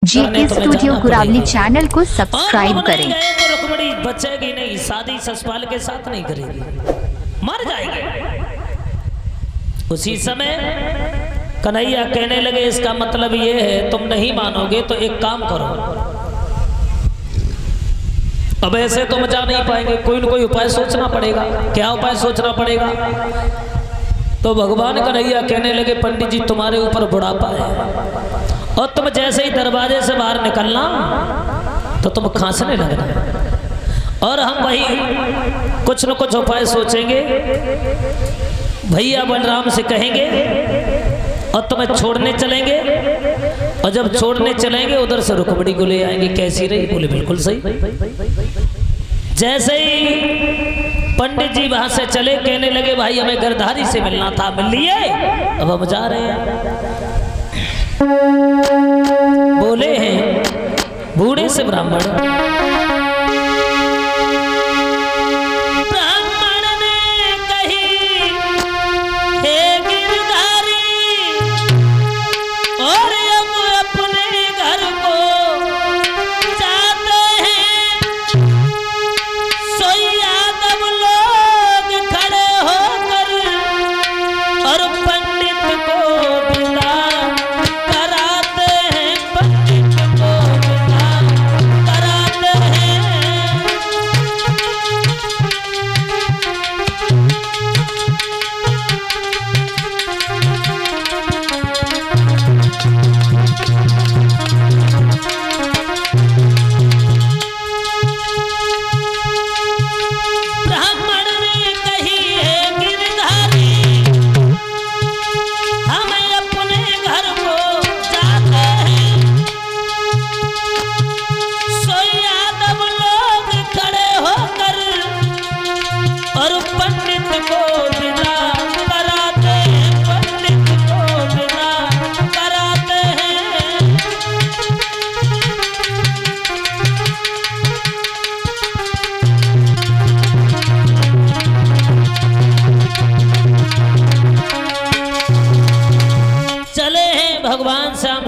GK studio गुरावली channel को subscribe करें। रुकमणी बचेगी नहीं, शादी ससपाल के साथ नहीं करेगी, मर जाएगी। उसी समय कन्हैया कहने लगे इसका मतलब ये है तुम नहीं मानोगे तो एक काम करो, अब ऐसे तो मचा नहीं पाएंगे, कोई ना कोई उपाय सोचना पड़ेगा। क्या उपाय सोचना पड़ेगा? तो भगवान कन्हैया कहने लगे पंडित जी तुम्हारे ऊपर बुढ़ापा है और तुम जैसे ही दरवाजे से बाहर निकलना तो तुम खांसने लगना, और हम वही कुछ न कुछ उपाय सोचेंगे, भैया बलराम से कहेंगे और तुम्हें छोड़ने चलेंगे, और जब छोड़ने चलेंगे उधर से रुकमणी को ले आएंगे। कैसी रही? बोले बिल्कुल सही। जैसे ही पंडित जी वहां से चले, कहने लगे भाई हमें गिरधारी से मिलना था, मिल लिए, अब हम जा रहे हैं। बोले हैं बूढ़े से ब्राह्मण,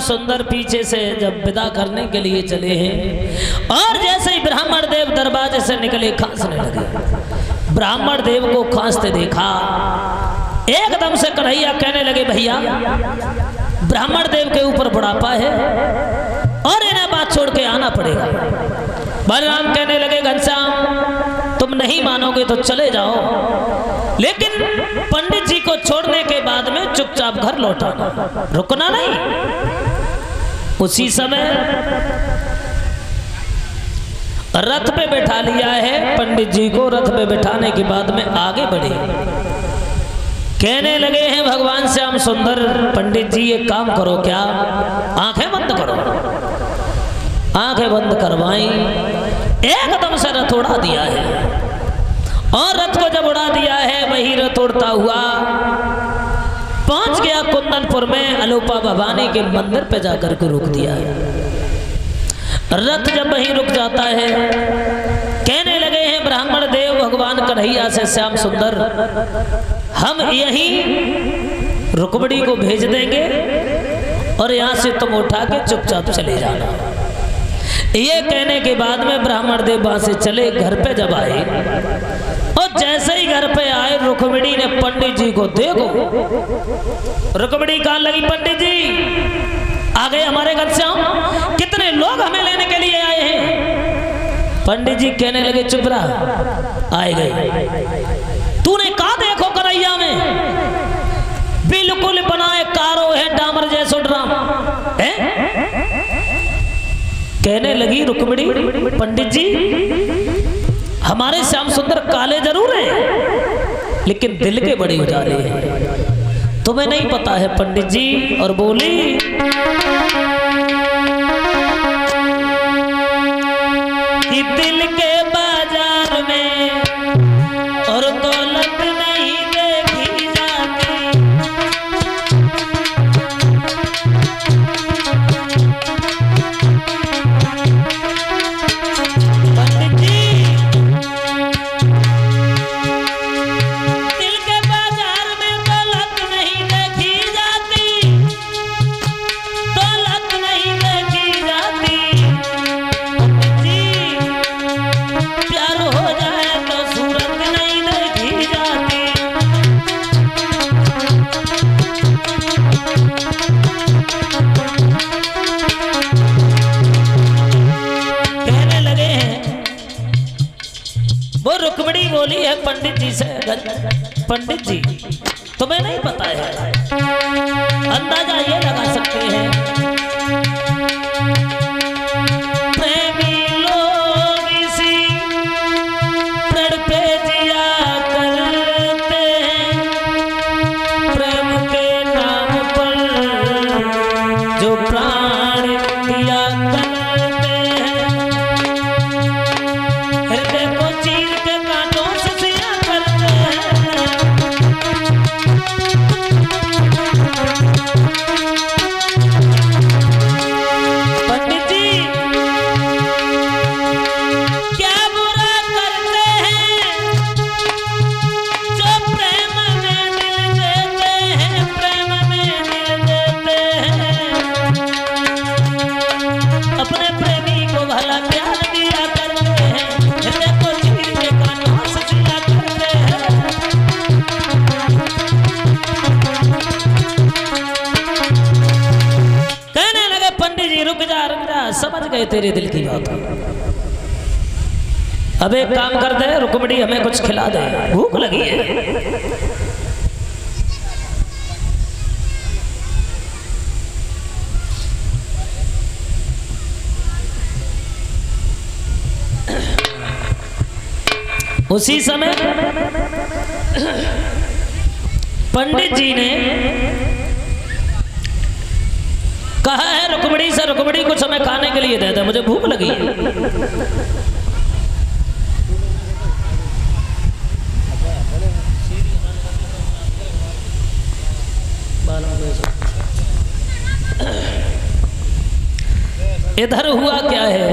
सुंदर पीछे से जब विदा करने के लिए चले हैं, और जैसे ही ब्राह्मण देव दरवाजे से निकले खांसने लगे। ब्राह्मण देव को खांसते देखा, एकदम से कन्हैया कहने लगे भैया ब्राह्मण देव के ऊपर बुढ़ापा है और इन्हें बात छोड़ के आना पड़ेगा। बलराम कहने लगे घनश्याम तुम नहीं मानोगे तो चले जाओ, लेकिन पंडित जी को छोड़ने के बाद में चुपचाप घर लौटाना, रुकना नहीं। उसी समय रथ पे बैठा लिया है पंडित जी को। रथ पे बैठाने के बाद में आगे बढ़े, कहने लगे हैं भगवान श्याम सुंदर पंडित जी एक काम करो, क्या आंखें बंद करो। आंखें बंद करवाई, एकदम से रथ उड़ा दिया है, और रथ को जब उड़ा दिया है वही रथ उड़ता हुआ पहुंच गया कुंदनपुर में। अलोपा भवानी के मंदिर पे जाकर के रुक दिया है। रथ जब वहीं रुक जाता है, कहने लगे हैं ब्राह्मण देव भगवान कन्हैया से श्याम सुंदर हम यहीं रुकमणी को भेज देंगे और यहाँ से तुम उठा के चुपचाप चले जाना। ये कहने के बाद में ब्राह्मण देव वहां से चले। घर पे जब आए और जैसे ही घर पे आए रुकमणी ने पंडित जी को देखो, रुकमणी कहने लगी पंडित जी आ गए हमारे घनश्याम, कितने लोग हमें लेने के लिए आए हैं। पंडित जी कहने लगे चुप रहा, आए गए। तूने कहा देखो कन्हैया में बिल्कुल बनाए कारो है डामर जैसो ड्राम है। कहने लगी रुकमणी पंडित जी हमारे श्याम सुंदर काले जरूर हैं लेकिन दिल के बड़े उजाले हैं, तुम्हें नहीं पता है पंडित जी। और बोली कि दिल के बाजार में और दौलत नहीं देखी जाती, पंडित जी दिल के बाजार में दौलत नहीं देखी जाती, है पंडित जी से, पंडित जी तुम्हें नहीं पता है, अंदाजा ये लगा सकते हैं प्रेमी लोग इसी प्रण पे जिया करते हैं, प्रेम के नाम पर जो प्राण दिया करते हैं, हृदय को चीर के कांटों से सिया करते हैं। पंडित जी क्या बुरा करते हैं जो प्रेम में दिल देते हैं, प्रेम में दिल देते हैं, अपने प्रेमी को भला प्यार दिया करते हैं, हृदय को चीर के कांटों से सिया करते हैं। कहने लगे पंडित जी रुक जा रुक जा, समझ गए तेरे दिल की बात। अब एक काम कर दे रुकमणी, हमें कुछ खिला दे, भूख लगी है। उसी समय पंडित जी ने कहा है रुकमणी से, रुकमणी कुछ हमें खाने के लिए दे दे, मुझे भूख लगी है। इधर हुआ क्या है,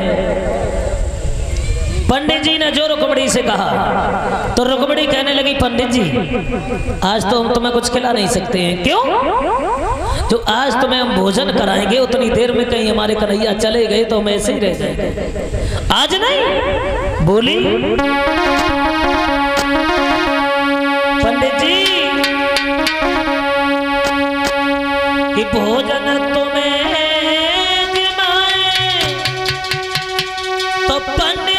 पंडित जी ने जो रुकमणी से कहा तो रुकमणी कहने लगी पंडित जी आज तो हम तुम्हें कुछ खिला नहीं सकते हैं। क्यों? जो आज तुम्हें हम भोजन कराएंगे उतनी देर में कहीं हमारे कन्हैया चले गए तो हम ऐसे ही रह जाएंगे, आज नहीं। बोली पंडित जी कि भोजन तुम्हें जिमाए तो पंडित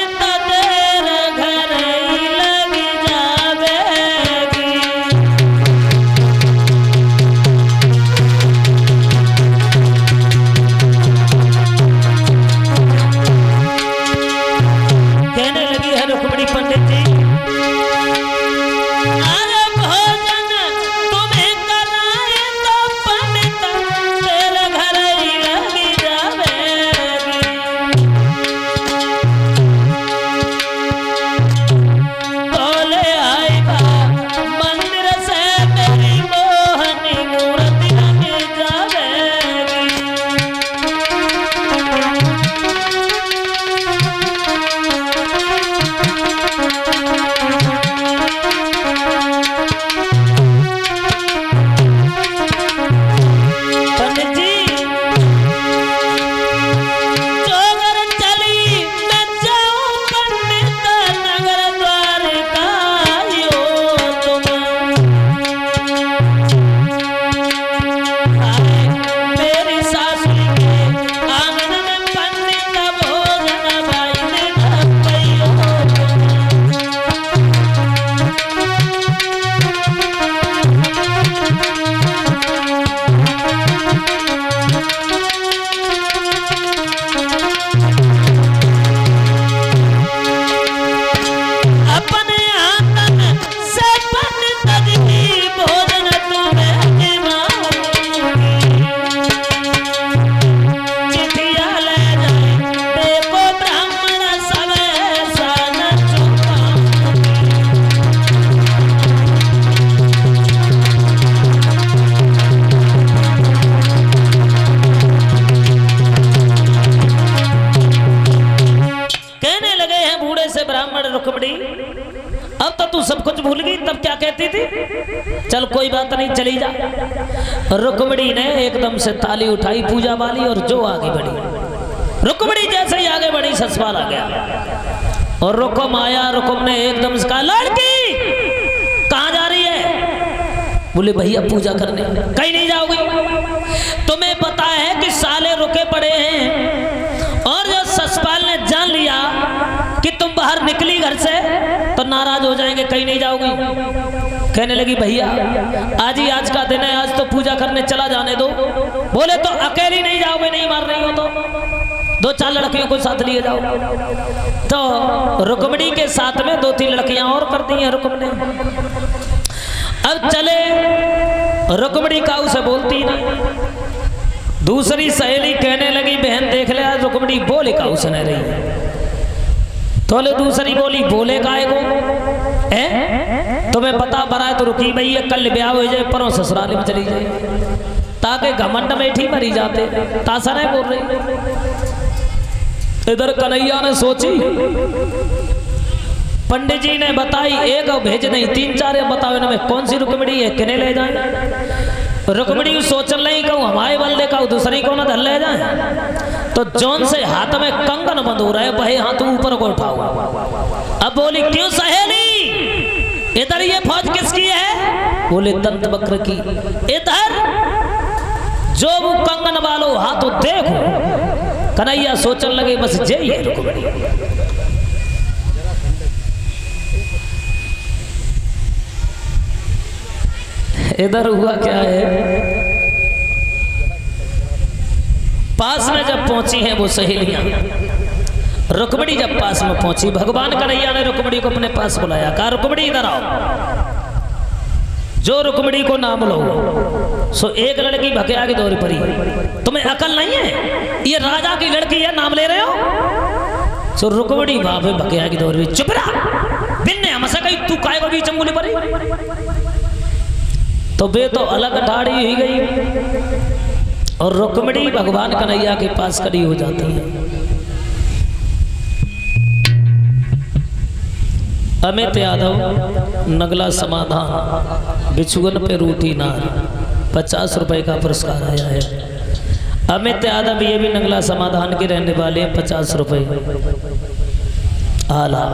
चल कोई बात नहीं चली जा। रुक्मणी ने एकदम से ताली उठाई पूजा वाली और जो आगे बढ़ी। रुक्मणी जैसे ही आगे बढ़ी ससुराल आ गया और रुकुम आया। रुकुम ने एकदम से कहा लड़की कहाँ जा रही है? बोले भैया पूजा करने। कहीं नहीं जाओगी? तुम्हें पता है कि साले रुके पड़े हैं और जो ससपाल ने जान लिया कि तुम बाहर निकली घर से तो ना नाराज हो जाएंगे, कहीं नहीं जाओगी। कहने लगी भैया आज ही आज का दिन है, आज तो पूजा करने चला जाने दो। बोले तो अकेली नहीं जाओगे, नहीं मार रही हो तो 2-4 लड़कियों को साथ लिए जाओ। तो रुक्मिणी के साथ में 2-3 लड़कियां और कर दी हैं रुक्म ने। अब चले, रुक्मिणी काऊ से बोलती नहीं। दूसरी सहेली कहने लगी बहन देख ले आज रुक्मिणी बोले काऊ से नहीं रही। तो ले दूसरी बोली बोले काहे को है, तुम्हें पता बरा है तो रुकी भैया, कल ब्याह हो जाए परों ससुराल में चली जाए, ताकि घमंड में ठीक मरी जाते। तासा नहीं बोल रही। इधर कन्हैया ने सोची, पंडित जी ने बताई, एक भेज नहीं 3-4 बताओ इनमें कौन सी रुक्मिणी है, किने ले जाए। रुक्मिणी सोचन नहीं कहूँ हमारे बल्ले का दूसरी को ना धर ले जाए। तो जौन से हाथ में कंगन बंध हो रहा है वही हाथ ऊपर को उठाओ। अब बोली क्यों सहेली, इधर ये फौज किसकी है? बोले दंत बक्र की। इधर जो वो कंगन वालो हाथ देखो। कन्हैया सोचने लगे बस जय है रुक्मिणी। इधर हुआ क्या है, पास में जब पहुंची हैं वो सहेलियां, रुक्मिणी जब पास में पहुंची, भगवान कन्हैया ने रुक्मिणी को अपने पास बुलाया, कहा रुक्मिणी इधर आओ। जो रुक्मिणी को नाम लो सो एक लड़की भकिया की दौरी पड़ी। तुम्हें अकल नहीं है, ये राजा की लड़की है, नाम ले रहे हो। सो रुक्मिणी बाबे भकिया की दौरी, चुप रहा बिन्ने हमसे कही तू काय को बीच अंगुली पड़ी। तो वे तो अलग ठाड़ी ही गई और रुक्मिणी भगवान कन्हैया के पास खड़ी हो जाती है। अमित यादव नगला समाधान, बिछुअन पे रूठी नार, 50 रुपए का पुरस्कार आया है। अमित यादव ये भी नगला समाधान के रहने वाले हैं, 50 रुपए आला।